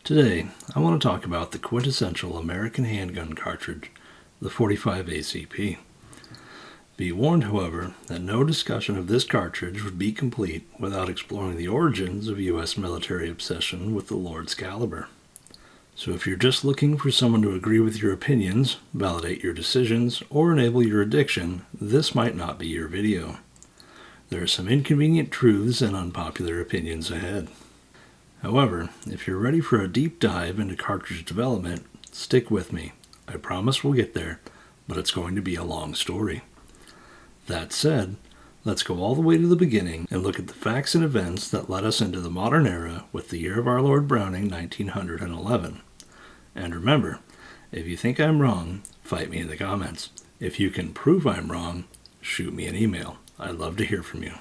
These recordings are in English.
Today, I want to talk about the quintessential American handgun cartridge, the .45 ACP. Be warned, however, that no discussion of this cartridge would be complete without exploring the origins of U.S. military obsession with the Lord's caliber. So if you're just looking for someone to agree with your opinions, validate your decisions, or enable your addiction, this might not be your video. There are some inconvenient truths and unpopular opinions ahead. However, if you're ready for a deep dive into cartridge development, stick with me. I promise we'll get there, but it's going to be a long story. That said, let's go all the way to the beginning and look at the facts and events that led us into the modern era with the year of our Lord Browning, 1911. And remember, if you think I'm wrong, fight me in the comments. If you can prove I'm wrong, shoot me an email. I'd love to hear from you.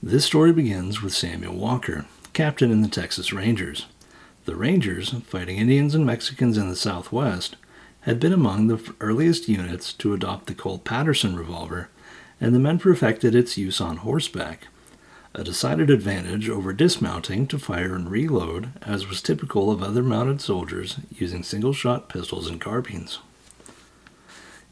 This story begins with Samuel Walker, captain in the Texas Rangers. The Rangers, fighting Indians and Mexicans in the Southwest, had been among the earliest units to adopt the Colt Patterson revolver, and the men perfected its use on horseback, a decided advantage over dismounting to fire and reload, as was typical of other mounted soldiers using single-shot pistols and carbines.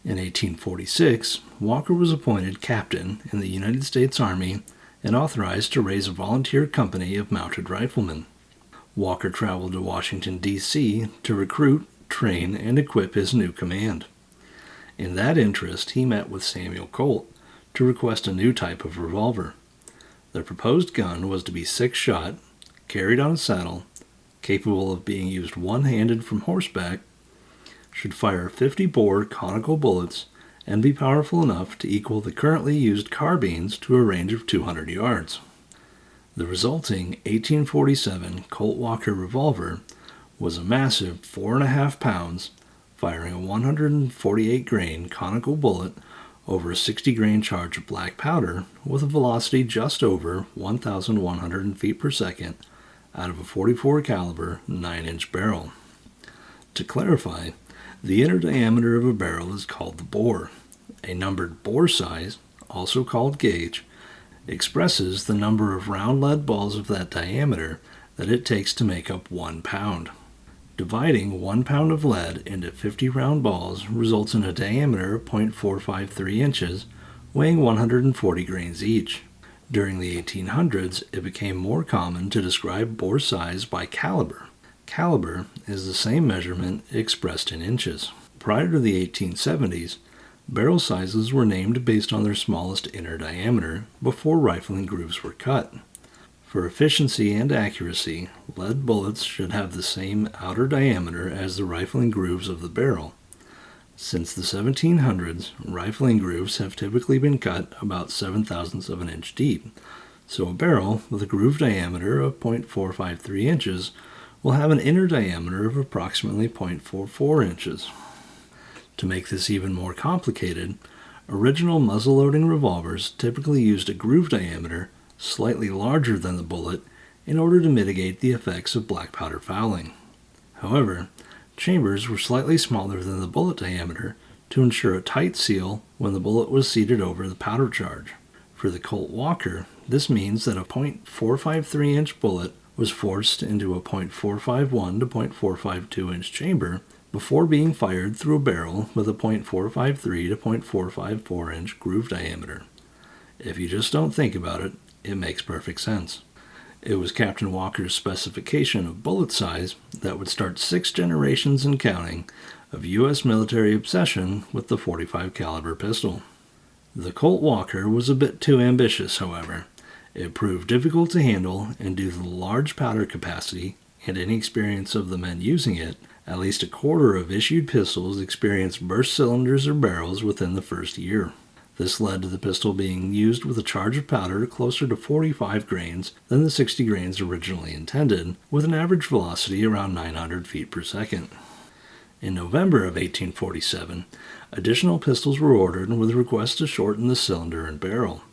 In 1846, Walker was appointed captain in the United States Army and authorized to raise a volunteer company of mounted riflemen. Walker traveled to Washington, D.C. to recruit, train, and equip his new command. In that interest, he met with Samuel Colt to request a new type of revolver. The proposed gun was to be 6-shot, carried on a saddle, capable of being used one-handed from horseback, should fire 50-bore conical bullets, and be powerful enough to equal the currently used carbines to a range of 200 yards. The resulting 1847 Colt Walker revolver was a massive 4.5 pounds, firing a 148-grain conical bullet over a 60-grain charge of black powder with a velocity just over 1,100 feet per second out of a .44 caliber 9-inch barrel. To clarify, the inner diameter of a barrel is called the bore. A numbered bore size, also called gauge, expresses the number of round lead balls of that diameter that it takes to make up 1 pound. Dividing 1 pound of lead into 50 round balls results in a diameter of .453 inches, weighing 140 grains each. During the 1800s, it became more common to describe bore size by caliber. Caliber is the same measurement expressed in inches. Prior to the 1870s, barrel sizes were named based on their smallest inner diameter before rifling grooves were cut. For efficiency and accuracy, lead bullets should have the same outer diameter as the rifling grooves of the barrel. Since the 1700s, rifling grooves have typically been cut about 7/1000ths of an inch deep, so a barrel with a groove diameter of .453 inches will have an inner diameter of approximately .44 inches. To make this even more complicated, original muzzle-loading revolvers typically used a groove diameter slightly larger than the bullet in order to mitigate the effects of black powder fouling. However, chambers were slightly smaller than the bullet diameter to ensure a tight seal when the bullet was seated over the powder charge. For the Colt Walker, this means that a .453-inch bullet was forced into a .451 to .452 inch chamber before being fired through a barrel with a .453 to .454 inch groove diameter. If you just don't think about it, it makes perfect sense. It was Captain Walker's specification of bullet size that would start 6 generations and counting of U.S. military obsession with the .45 caliber pistol. The Colt Walker was a bit too ambitious, however. It proved difficult to handle, and due to the large powder capacity and inexperience of the men using it, at least a quarter of issued pistols experienced burst cylinders or barrels within the first year. This led to the pistol being used with a charge of powder closer to 45 grains than the 60 grains originally intended, with an average velocity around 900 feet per second. In November of 1847, additional pistols were ordered with requests to shorten the cylinder and barrel.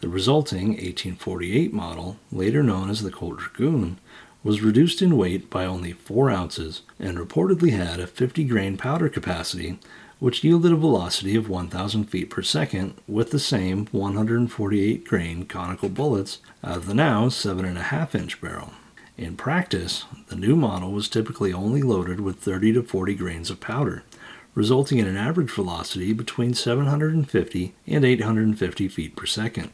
The resulting 1848 model, later known as the Colt Dragoon, was reduced in weight by only 4 ounces and reportedly had a 50-grain powder capacity, which yielded a velocity of 1,000 feet per second with the same 148-grain conical bullets out of the now 7.5-inch barrel. In practice, the new model was typically only loaded with 30 to 40 grains of powder, resulting in an average velocity between 750 and 850 feet per second.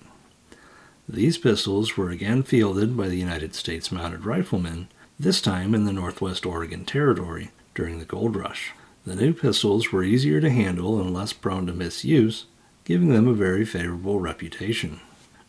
These pistols were again fielded by the United States Mounted Riflemen, this time in the Northwest Oregon Territory during the Gold Rush. The new pistols were easier to handle and less prone to misuse, giving them a very favorable reputation.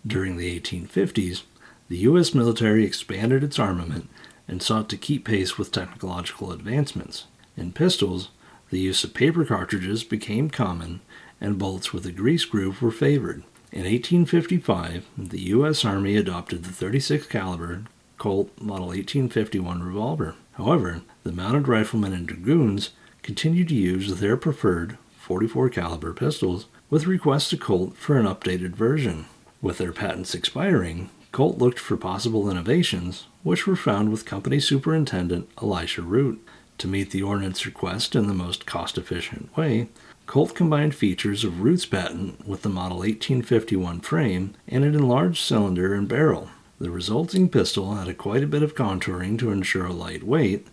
During the 1850s, the U.S. military expanded its armament and sought to keep pace with technological advancements. In pistols, the use of paper cartridges became common, and bullets with a grease groove were favored. In 1855, the U.S. Army adopted the .36 caliber Colt Model 1851 revolver. However, the mounted riflemen and dragoons continued to use their preferred .44 caliber pistols, with requests to Colt for an updated version. With their patents expiring, Colt looked for possible innovations, which were found with Company Superintendent Elisha Root. To meet the ordnance request in the most cost-efficient way, Colt combined features of Root's patent with the Model 1851 frame and an enlarged cylinder and barrel. The resulting pistol had quite a bit of contouring to ensure a light weight,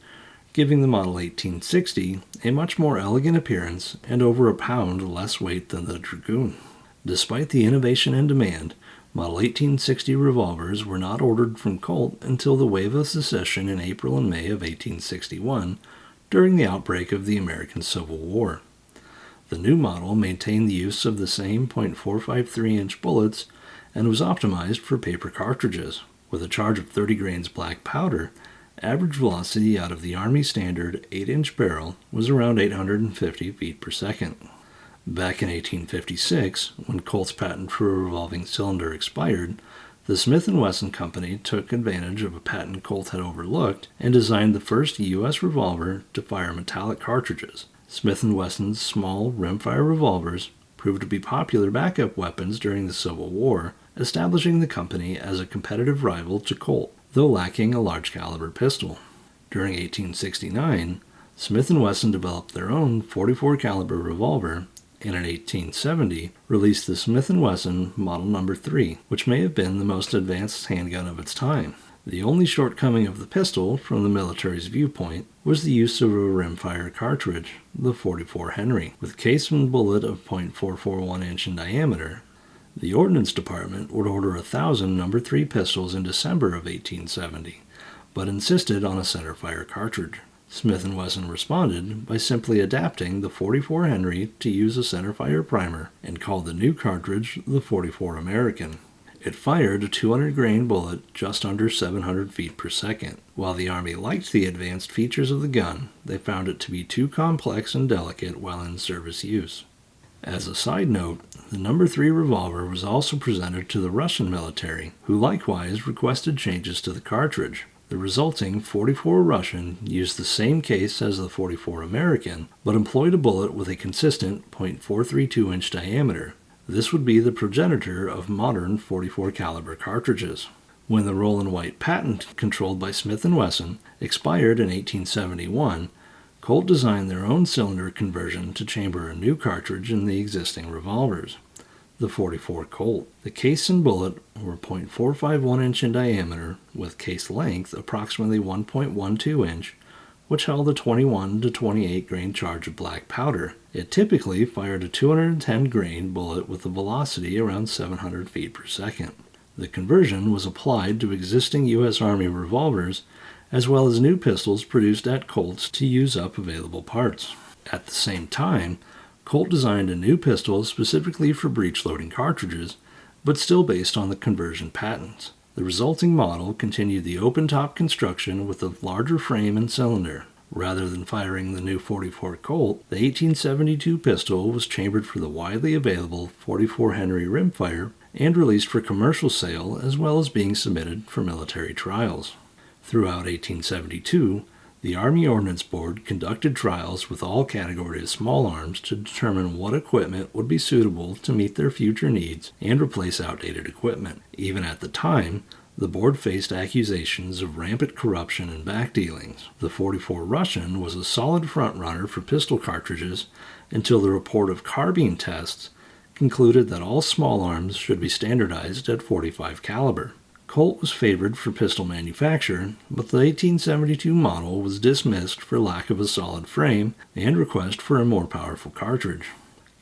giving the Model 1860 a much more elegant appearance and over a pound less weight than the Dragoon. Despite the innovation and demand, Model 1860 revolvers were not ordered from Colt until the wave of secession in April and May of 1861, during the outbreak of the American Civil War. The new model maintained the use of the same .453-inch bullets and was optimized for paper cartridges. With a charge of 30 grains black powder, average velocity out of the Army standard 8-inch barrel was around 850 feet per second. Back in 1856, when Colt's patent for a revolving cylinder expired, the Smith & Wesson Company took advantage of a patent Colt had overlooked and designed the first U.S. revolver to fire metallic cartridges. Smith & Wesson's small rimfire revolvers proved to be popular backup weapons during the Civil War, establishing the company as a competitive rival to Colt, though lacking a large-caliber pistol. During 1869, Smith & Wesson developed their own .44 caliber revolver, and in 1870 released the Smith & Wesson Model No. 3, which may have been the most advanced handgun of its time. The only shortcoming of the pistol, from the military's viewpoint, was the use of a rimfire cartridge, the .44 Henry, with case and bullet of .441 inch in diameter. The Ordnance Department would order 1,000 No. 3 pistols in December of 1870, but insisted on a centerfire cartridge. Smith & Wesson responded by simply adapting the .44 Henry to use a centerfire primer and called the new cartridge the .44 American. It fired a 200-grain bullet just under 700 feet per second. While the Army liked the advanced features of the gun, they found it to be too complex and delicate while in service use. As a side note, the No. 3 revolver was also presented to the Russian military, who likewise requested changes to the cartridge. The resulting .44 Russian used the same case as the .44 American, but employed a bullet with a consistent .432-inch diameter. This would be the progenitor of modern .44 caliber cartridges. When the roll and white patent, controlled by Smith & Wesson, expired in 1871, Colt designed their own cylinder conversion to chamber a new cartridge in the existing revolvers, the .44 Colt. The case and bullet were .451 inch in diameter, with case length approximately 1.12 inch, which held a 21 to 28 grain charge of black powder. It typically fired a 210 grain bullet with a velocity around 700 feet per second. The conversion was applied to existing U.S. Army revolvers, as well as new pistols produced at Colt's to use up available parts. At the same time, Colt designed a new pistol specifically for breech-loading cartridges, but still based on the conversion patents. The resulting model continued the open-top construction with a larger frame and cylinder. Rather than firing the new .44 Colt, the 1872 pistol was chambered for the widely available .44 Henry rimfire and released for commercial sale, as well as being submitted for military trials. Throughout 1872, the Army Ordnance Board conducted trials with all categories of small arms to determine what equipment would be suitable to meet their future needs and replace outdated equipment. Even at the time, the board faced accusations of rampant corruption and backdealings. The .44 Russian was a solid frontrunner for pistol cartridges until the report of carbine tests concluded that all small arms should be standardized at .45 caliber. Colt was favored for pistol manufacture, but the 1872 model was dismissed for lack of a solid frame and request for a more powerful cartridge.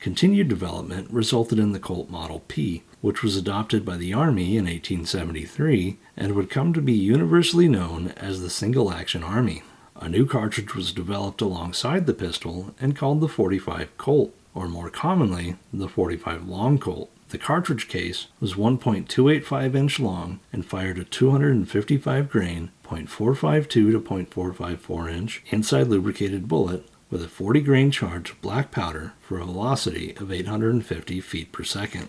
Continued development resulted in the Colt Model P, which was adopted by the Army in 1873 and would come to be universally known as the Single-Action Army. A new cartridge was developed alongside the pistol and called the .45 Colt, or more commonly, the .45 Long Colt. The cartridge case was 1.285 inch long and fired a 255 grain, .452 to .454 inch inside lubricated bullet with a 40 grain charge of black powder for a velocity of 850 feet per second.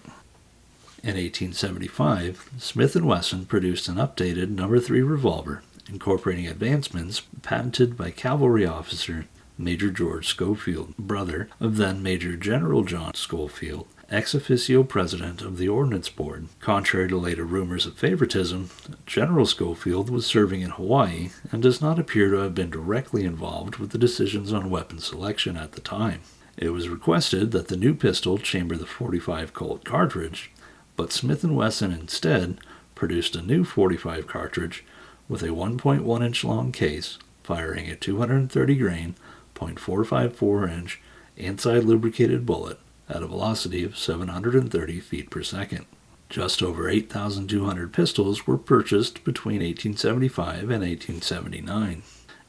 In 1875, Smith & Wesson produced an updated No. 3 revolver incorporating advancements patented by cavalry officer Major George Schofield, brother of then Major General John Schofield, ex officio president of the Ordnance Board. Contrary to later rumors of favoritism, General Schofield was serving in Hawaii and does not appear to have been directly involved with the decisions on weapon selection at the time. It was requested that the new pistol chamber the .45 Colt cartridge, but Smith & Wesson instead produced a new .45 cartridge with a 1.1 inch long case, firing a 230 grain, .454 inch inside lubricated bullet at a velocity of 730 feet per second. Just over 8,200 pistols were purchased between 1875 and 1879.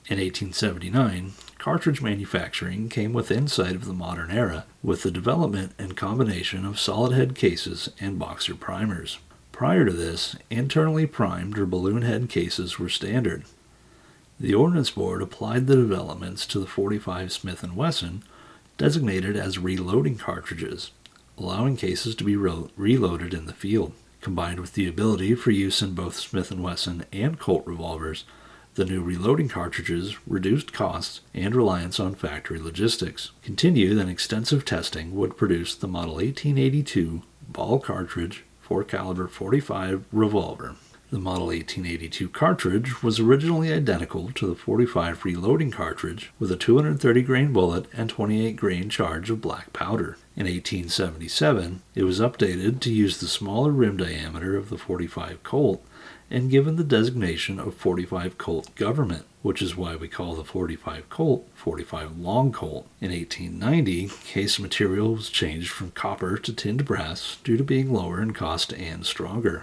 In 1879, cartridge manufacturing came within sight of the modern era with the development and combination of solid head cases and boxer primers. Prior to this, internally primed or balloon head cases were standard. The Ordnance Board applied the developments to the .45 Smith & Wesson, designated as reloading cartridges, allowing cases to be reloaded in the field. Combined with the ability for use in both Smith & Wesson and Colt revolvers, the new reloading cartridges reduced costs and reliance on factory logistics. Continued and extensive testing would produce the Model 1882 ball cartridge 4-caliber .45 revolver. The Model 1882 cartridge was originally identical to the .45 reloading cartridge with a 230 grain bullet and 28 grain charge of black powder. In 1877, it was updated to use the smaller rim diameter of the .45 Colt and given the designation of .45 Colt Gov't, which is why we call the .45 Colt .45 Long Colt. In 1890, case material was changed from copper to tinned brass due to being lower in cost and stronger.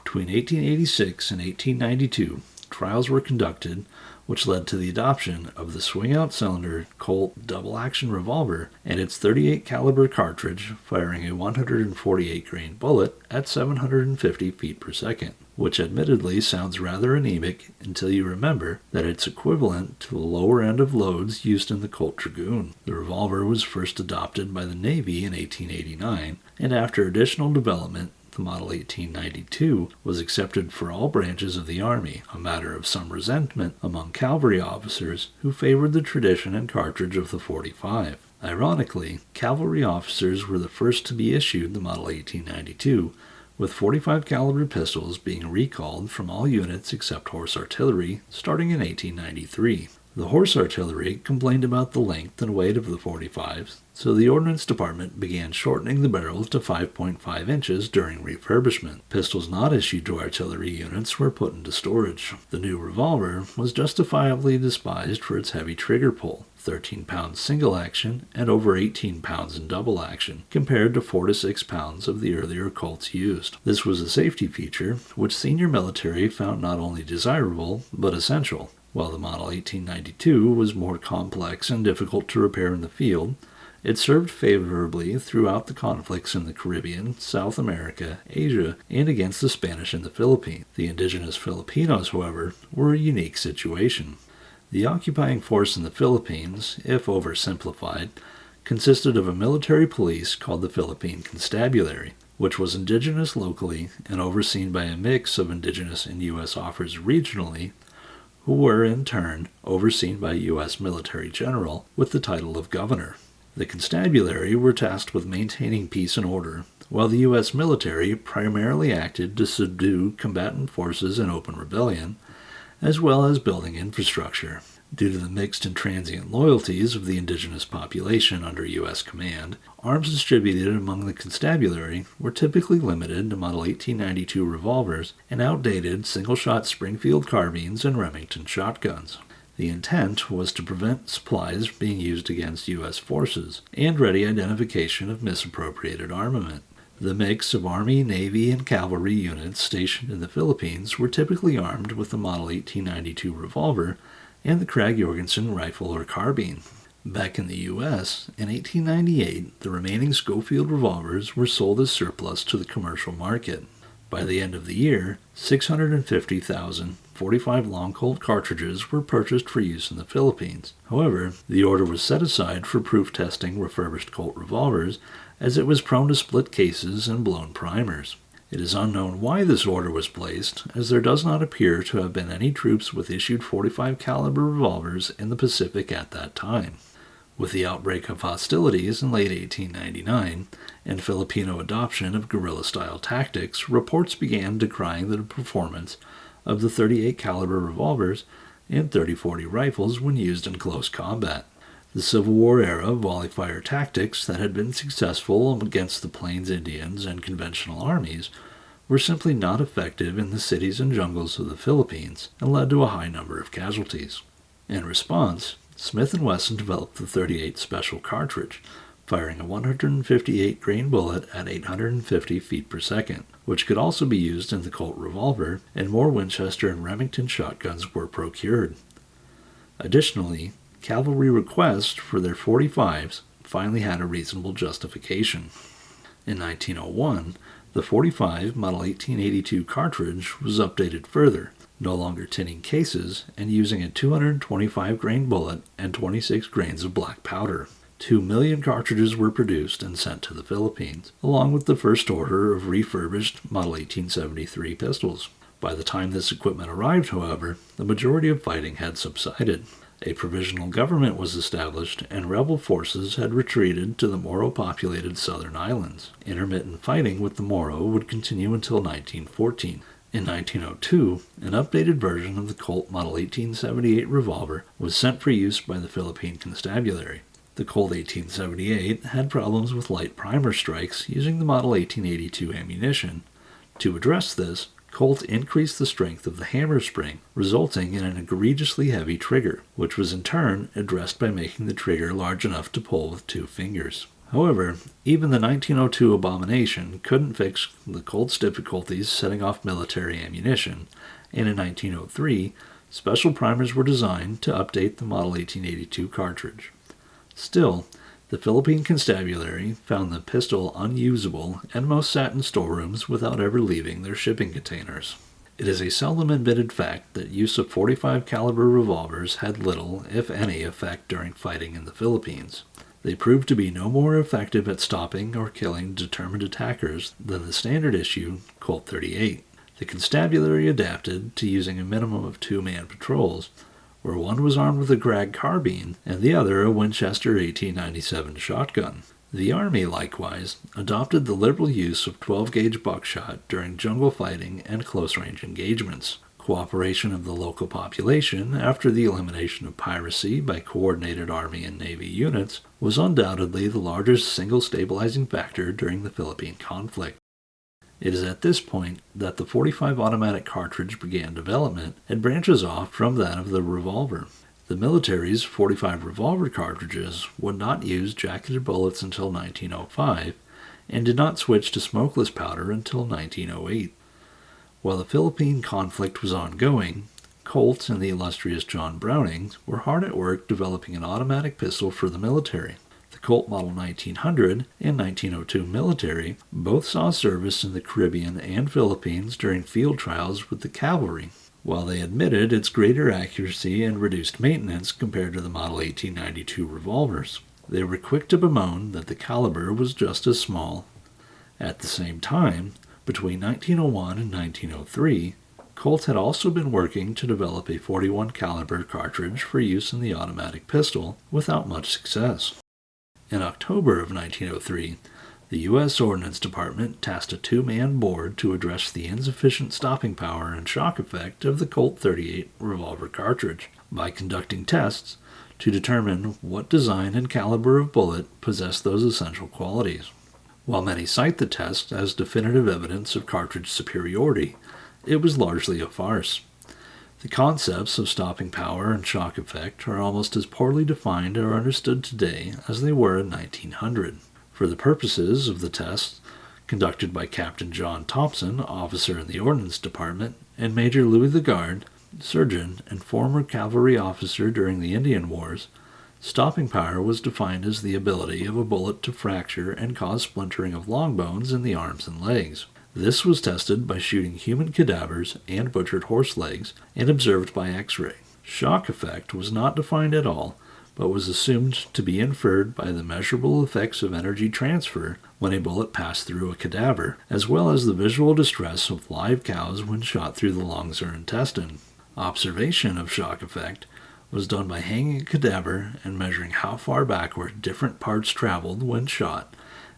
Between 1886 and 1892, trials were conducted which led to the adoption of the swing-out cylinder Colt double-action revolver and its .38 caliber cartridge firing a 148 grain bullet at 750 feet per second, which admittedly sounds rather anemic until you remember that it's equivalent to the lower end of loads used in the Colt Dragoon. The revolver was first adopted by the Navy in 1889, and after additional development, the Model 1892 was accepted for all branches of the Army, a matter of some resentment among cavalry officers who favored the tradition and cartridge of the .45. Ironically, cavalry officers were the first to be issued the Model 1892, with .45 caliber pistols being recalled from all units except horse artillery starting in 1893. The horse artillery complained about the length and weight of the .45s, so the Ordnance Department began shortening the barrels to 5.5 inches during refurbishment. Pistols not issued to artillery units were put into storage. The new revolver was justifiably despised for its heavy trigger pull, 13 pounds single action and over 18 pounds in double action, compared to 4 to 6 pounds of the earlier Colts used. This was a safety feature which senior military found not only desirable, but essential. While the Model 1892 was more complex and difficult to repair in the field, it served favorably throughout the conflicts in the Caribbean, South America, Asia, and against the Spanish in the Philippines. The indigenous Filipinos, however, were a unique situation. The occupying force in the Philippines, if oversimplified, consisted of a military police called the Philippine Constabulary, which was indigenous locally and overseen by a mix of indigenous and U.S. officers regionally, who were in turn overseen by a U.S. military general with the title of governor. The constabulary were tasked with maintaining peace and order, while the U.S. military primarily acted to subdue combatant forces in open rebellion, as well as building infrastructure. Due to the mixed and transient loyalties of the indigenous population under U.S. command, arms distributed among the constabulary were typically limited to Model 1892 revolvers and outdated single-shot Springfield carbines and Remington shotguns. The intent was to prevent supplies being used against U.S. forces and ready identification of misappropriated armament. The mix of Army, Navy, and Cavalry units stationed in the Philippines were typically armed with the Model 1892 revolver and the Krag-Jorgensen rifle or carbine. Back in the U.S., in 1898, the remaining Schofield revolvers were sold as surplus to the commercial market. By the end of the year, 650,000 .45 long Colt cartridges were purchased for use in the Philippines. However, the order was set aside for proof testing refurbished Colt revolvers, as it was prone to split cases and blown primers. It is unknown why this order was placed, as there does not appear to have been any troops with issued .45 caliber revolvers in the Pacific at that time. With the outbreak of hostilities in late 1899 and Filipino adoption of guerrilla-style tactics, reports began decrying the performance of the .38 caliber revolvers and .30-40 rifles when used in close combat. The Civil War era volley fire tactics that had been successful against the Plains Indians and conventional armies were simply not effective in the cities and jungles of the Philippines and led to a high number of casualties. In response, Smith & Wesson developed the .38 Special cartridge, firing a 158 grain bullet at 850 feet per second, which could also be used in the Colt revolver, and more Winchester and Remington shotguns were procured. Additionally, cavalry requests for their .45s finally had a reasonable justification. In 1901, the .45 Model 1882 cartridge was updated further, no longer tinning cases and using a 225 grain bullet and 26 grains of black powder. 2 million cartridges were produced and sent to the Philippines, along with the first order of refurbished Model 1873 pistols. By the time this equipment arrived, however, the majority of fighting had subsided. A provisional government was established, and rebel forces had retreated to the Moro-populated southern islands. Intermittent fighting with the Moro would continue until 1914. In 1902, an updated version of the Colt Model 1878 revolver was sent for use by the Philippine Constabulary. The Colt 1878 had problems with light primer strikes using the Model 1882 ammunition. To address this, Colt increased the strength of the hammer spring, resulting in an egregiously heavy trigger, which was in turn addressed by making the trigger large enough to pull with 2 fingers. However, even the 1902 abomination couldn't fix the Colt's difficulties setting off military ammunition, and in 1903, special primers were designed to update the Model 1882 cartridge. Still, the Philippine Constabulary found the pistol unusable and most sat in storerooms without ever leaving their shipping containers. It is a seldom admitted fact that use of .45 caliber revolvers had little, if any, effect during fighting in the Philippines. They proved to be no more effective at stopping or killing determined attackers than the standard issue Colt 38. The constabulary adapted to using a minimum of 2-man patrols, where one was armed with a Krag carbine and the other a Winchester 1897 shotgun. The Army, likewise, adopted the liberal use of 12-gauge buckshot during jungle fighting and close-range engagements. Cooperation of the local population after the elimination of piracy by coordinated Army and Navy units was undoubtedly the largest single stabilizing factor during the Philippine conflict. It is at this point that the .45 automatic cartridge began development and branches off from that of the revolver. The military's .45 revolver cartridges would not use jacketed bullets until 1905 and did not switch to smokeless powder until 1908. While the Philippine conflict was ongoing, Colt and the illustrious John Browning were hard at work developing an automatic pistol for the military. The Colt Model 1900 and 1902 military both saw service in the Caribbean and Philippines during field trials with the Cavalry. While they admitted its greater accuracy and reduced maintenance compared to the Model 1892 revolvers, they were quick to bemoan that the caliber was just as small. At the same time, between 1901 and 1903, Colt had also been working to develop a .41 caliber cartridge for use in the automatic pistol without much success. In October of 1903, the U.S. Ordnance Department tasked a 2-man board to address the insufficient stopping power and shock effect of the Colt 38 revolver cartridge. by conducting tests to determine what design and caliber of bullet possess those essential qualities. While many cite the test as definitive evidence of cartridge superiority, it was largely a farce. The concepts of stopping power and shock effect are almost as poorly defined or understood today as they were in 1900. For the purposes of the test, conducted by Captain John Thompson, officer in the Ordnance Department, and Major Louis LaGarde, surgeon and former cavalry officer during the Indian Wars, stopping power was defined as the ability of a bullet to fracture and cause splintering of long bones in the arms and legs. This was tested by shooting human cadavers and butchered horse legs and observed by X-ray. Shock effect was not defined at all, but was assumed to be inferred by the measurable effects of energy transfer when a bullet passed through a cadaver, as well as the visual distress of live cows when shot through the lungs or intestine. Observation of shock effect was done by hanging a cadaver and measuring how far backward different parts traveled when shot,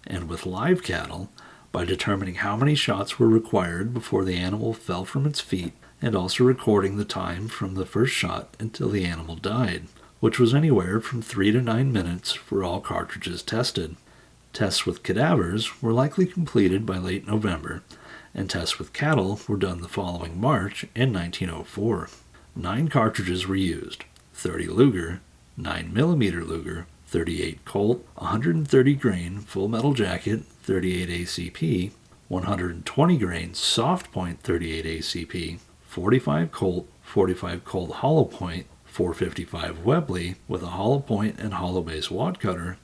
and with live cattle, by determining how many shots were required before the animal fell from its feet, and also recording the time from the first shot until the animal died, which was anywhere from 3 to 9 minutes for all cartridges tested. Tests with cadavers were likely completed by late November, and tests with cattle were done the following March in 1904. 9 cartridges were used: 30 Luger, 9mm Luger, 38 Colt, 130 grain full metal jacket 38 ACP, 120 grain soft point 38 ACP, 45 Colt hollow point, 455 Webley with a hollow point and hollow base wad cutter,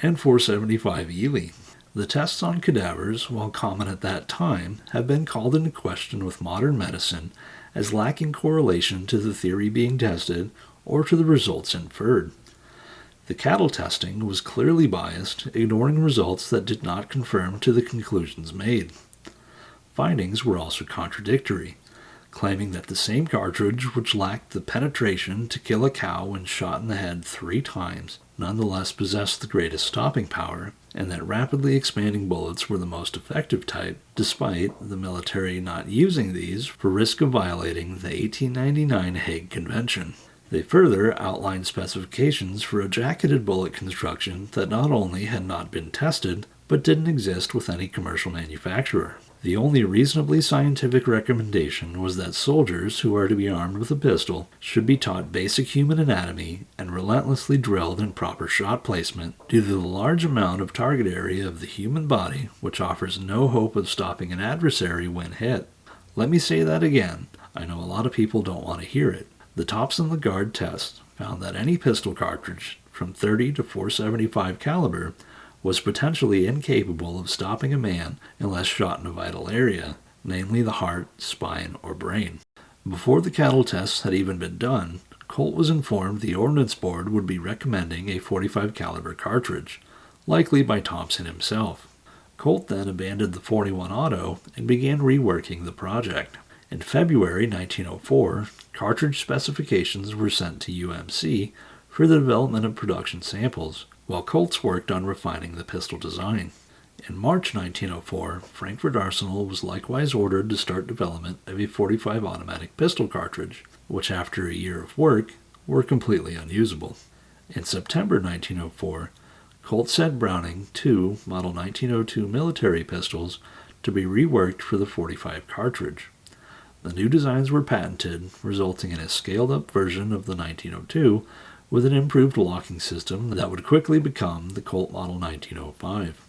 and 475 Ely. The tests on cadavers, while common at that time, have been called into question with modern medicine as lacking correlation to the theory being tested or to the results inferred. The cattle testing was clearly biased, ignoring results that did not conform to the conclusions made. Findings were also contradictory, claiming that the same cartridge which lacked the penetration to kill a cow when shot in the head 3 times nonetheless possessed the greatest stopping power, and that rapidly expanding bullets were the most effective type, despite the military not using these for risk of violating the 1899 Hague Convention. They further outlined specifications for a jacketed bullet construction that not only had not been tested, but didn't exist with any commercial manufacturer. The only reasonably scientific recommendation was that soldiers who are to be armed with a pistol should be taught basic human anatomy and relentlessly drilled in proper shot placement due to the large amount of target area of the human body which offers no hope of stopping an adversary when hit. Let me say that again. I know a lot of people don't want to hear it. The Thompson LaGarde test found that any pistol cartridge from 30 to 475 caliber was potentially incapable of stopping a man unless shot in a vital area, namely the heart, spine, or brain. Before the cattle tests had even been done, Colt was informed the Ordnance Board would be recommending a 45 caliber cartridge, likely by Thompson himself. Colt then abandoned the 41 Auto and began reworking the project. In February 1904, cartridge specifications were sent to UMC for the development of production samples, while Colts worked on refining the pistol design. In March 1904, Frankfurt Arsenal was likewise ordered to start development of a .45 automatic pistol cartridge, which after a year of work were completely unusable. In September 1904, Colt sent Browning 2 Model 1902 military pistols to be reworked for the .45 cartridge. The new designs were patented, resulting in a scaled-up version of the 1902 with an improved locking system that would quickly become the Colt Model 1905.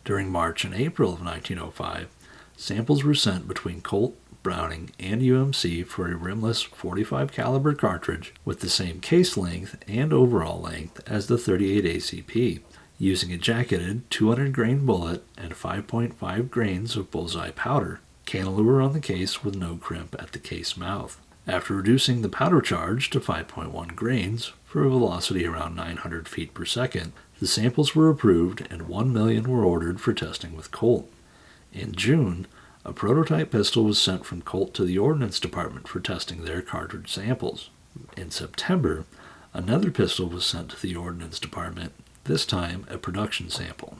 During March and April of 1905, samples were sent between Colt, Browning, and UMC for a rimless .45 caliber cartridge with the same case length and overall length as the .38 ACP, using a jacketed 200 grain bullet and 5.5 grains of bullseye powder, cantilever on the case with no crimp at the case mouth. After reducing the powder charge to 5.1 grains for a velocity around 900 feet per second, the samples were approved and 1 million were ordered for testing with Colt. In June, a prototype pistol was sent from Colt to the Ordnance Department for testing their cartridge samples. In September, another pistol was sent to the Ordnance Department, this time a production sample.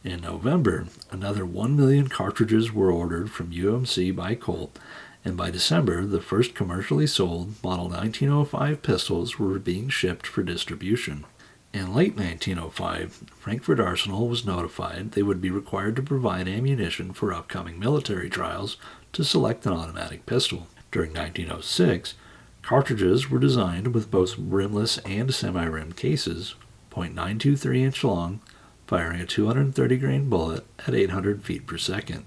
In November, another 1 million cartridges were ordered from UMC by Colt, and by December, the first commercially sold Model 1905 pistols were being shipped for distribution. In late 1905, Frankfurt Arsenal was notified they would be required to provide ammunition for upcoming military trials to select an automatic pistol. During 1906, cartridges were designed with both rimless and semi-rimmed cases, .923 inch long, firing a 230 grain bullet at 800 feet per second.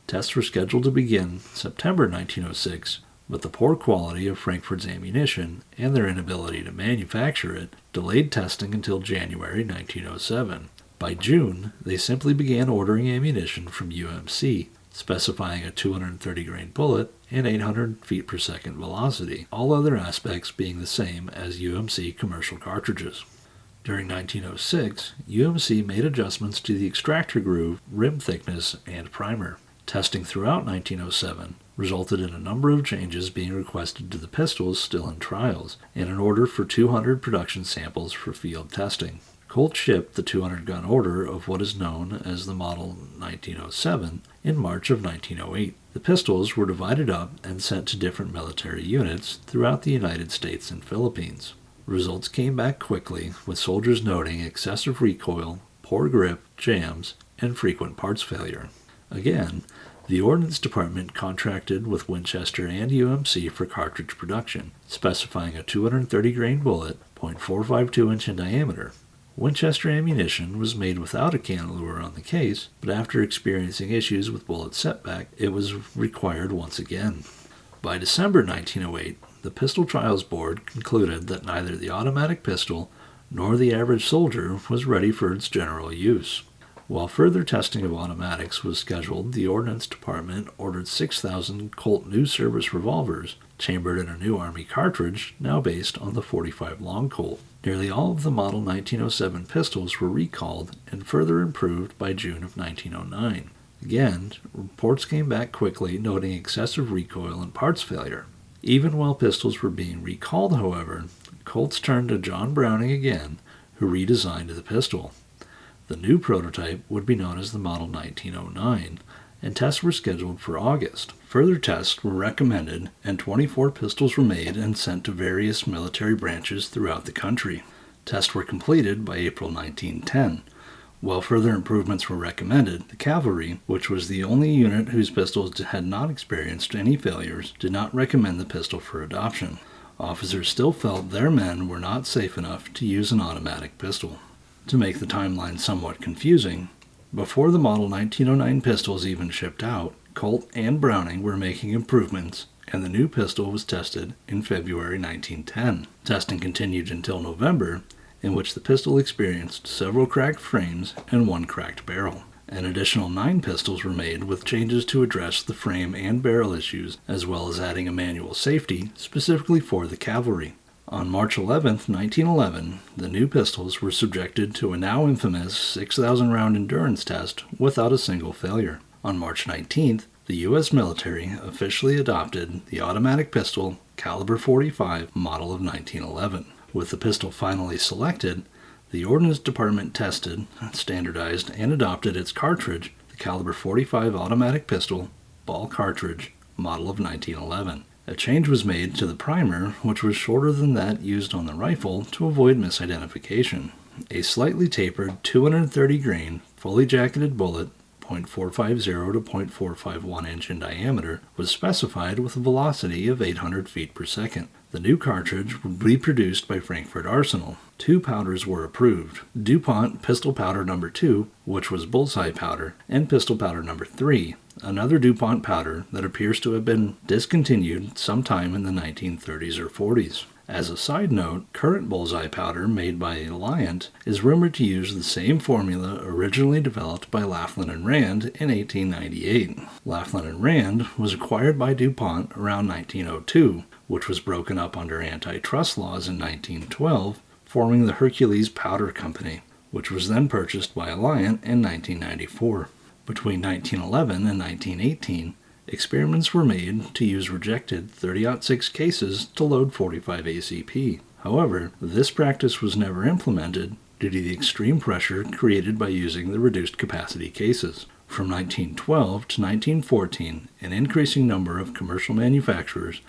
Tests were scheduled to begin September 1906, but the poor quality of Frankfurt's ammunition and their inability to manufacture it delayed testing until January 1907. By June, they simply began ordering ammunition from UMC, specifying a 230 grain bullet and 800 feet per second velocity, all other aspects being the same as UMC commercial cartridges. During 1906, UMC made adjustments to the extractor groove, rim thickness, and primer. Testing throughout 1907 resulted in a number of changes being requested to the pistols still in trials, and an order for 200 production samples for field testing. Colt shipped the 200-gun order of what is known as the Model 1907 in March of 1908. The pistols were divided up and sent to different military units throughout the United States and Philippines. Results came back quickly, with soldiers noting excessive recoil, poor grip, jams, and frequent parts failure. Again, the Ordnance Department contracted with Winchester and UMC for cartridge production, specifying a 230 grain bullet, .452 inch in diameter. Winchester ammunition was made without a cantilever on the case, but after experiencing issues with bullet setback, it was required once again. By December 1908, the Pistol Trials Board concluded that neither the automatic pistol nor the average soldier was ready for its general use. While further testing of automatics was scheduled, the Ordnance Department ordered 6,000 Colt New Service revolvers, chambered in a new Army cartridge, now based on the .45 Long Colt. Nearly all of the Model 1907 pistols were recalled and further improved by June of 1909. Again, reports came back quickly noting excessive recoil and parts failure. Even while pistols were being recalled, however, Colts turned to John Browning again, who redesigned the pistol. The new prototype would be known as the Model 1909, and tests were scheduled for August. Further tests were recommended, and 24 pistols were made and sent to various military branches throughout the country. Tests were completed by April 1910. While further improvements were recommended, the Cavalry, which was the only unit whose pistols had not experienced any failures, did not recommend the pistol for adoption. Officers still felt their men were not safe enough to use an automatic pistol. To make the timeline somewhat confusing, before the Model 1909 pistols even shipped out, Colt and Browning were making improvements, and the new pistol was tested in February 1910. Testing continued until November, in which the pistol experienced several cracked frames and one cracked barrel. An additional 9 pistols were made with changes to address the frame and barrel issues, as well as adding a manual safety specifically for the Cavalry. On March 11, 1911, the new pistols were subjected to a now infamous 6,000-round endurance test without a single failure. On March 19th, the U.S. military officially adopted the automatic pistol caliber .45 model of 1911. With the pistol finally selected, the Ordnance Department tested, standardized, and adopted its cartridge, the caliber .45 automatic pistol, ball cartridge, model of 1911. A change was made to the primer, which was shorter than that used on the rifle to avoid misidentification. A slightly tapered 230 grain, fully jacketed bullet, .450 to .451 inch in diameter, was specified with a velocity of 800 feet per second. The new cartridge would be produced by Frankfurt Arsenal. 2 powders were approved: DuPont Pistol Powder No. 2, which was bullseye powder, and Pistol Powder No. 3, another DuPont powder that appears to have been discontinued sometime in the 1930s or 40s. As a side note, current bullseye powder made by Alliant is rumored to use the same formula originally developed by Laughlin and Rand in 1898. Laughlin and Rand was acquired by DuPont around 1902, which was broken up under antitrust laws in 1912, forming the Hercules Powder Company, which was then purchased by Alliant in 1994. Between 1911 and 1918, experiments were made to use rejected .30-06 cases to load .45 ACP. However, this practice was never implemented due to the extreme pressure created by using the reduced capacity cases. From 1912 to 1914, an increasing number of commercial manufacturers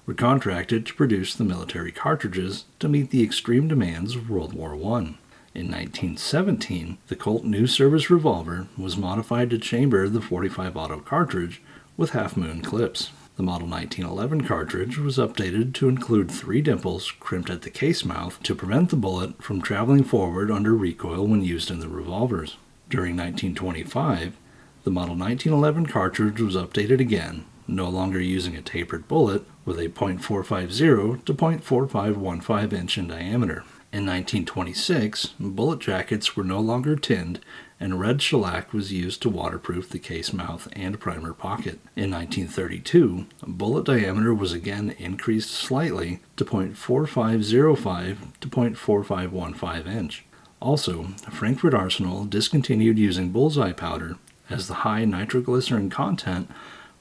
were contracted to produce the military cartridges to meet the extreme demands of World War I. In 1917, the Colt New Service Revolver was modified to chamber the .45 auto cartridge with half-moon clips. The Model 1911 cartridge was updated to include 3 dimples crimped at the case mouth to prevent the bullet from traveling forward under recoil when used in the revolvers. During 1925, the Model 1911 cartridge was updated again, no longer using a tapered bullet with a .450 to .4515 inch in diameter. In 1926, bullet jackets were no longer tinned, and red shellac was used to waterproof the case mouth and primer pocket. In 1932, bullet diameter was again increased slightly to .4505 to .4515 inch. Also, Frankfurt Arsenal discontinued using bullseye powder as the high nitroglycerin content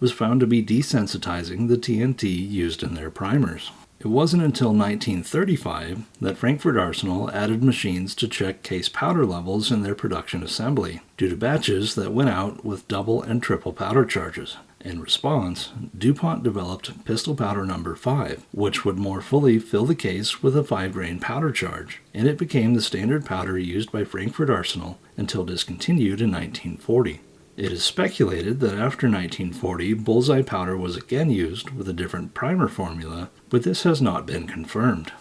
was found to be desensitizing the TNT used in their primers. It wasn't until 1935 that Frankfurt Arsenal added machines to check case powder levels in their production assembly, due to batches that went out with double and triple powder charges. In response, DuPont developed Pistol Powder No. 5, which would more fully fill the case with a 5-grain powder charge, and it became the standard powder used by Frankfurt Arsenal until discontinued in 1940. It is speculated that after 1940, bullseye powder was again used with a different primer formula, but this has not been confirmed.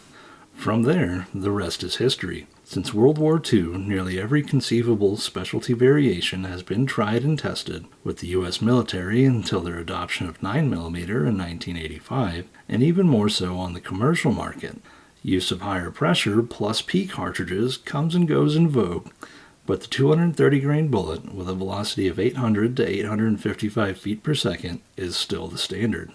From there, the rest is history. Since World War II, nearly every conceivable specialty variation has been tried and tested, with the U.S. military until their adoption of 9mm in 1985, and even more so on the commercial market. Use of higher pressure plus P cartridges comes and goes in vogue, but the 230-grain bullet with a velocity of 800 to 855 feet per second is still the standard.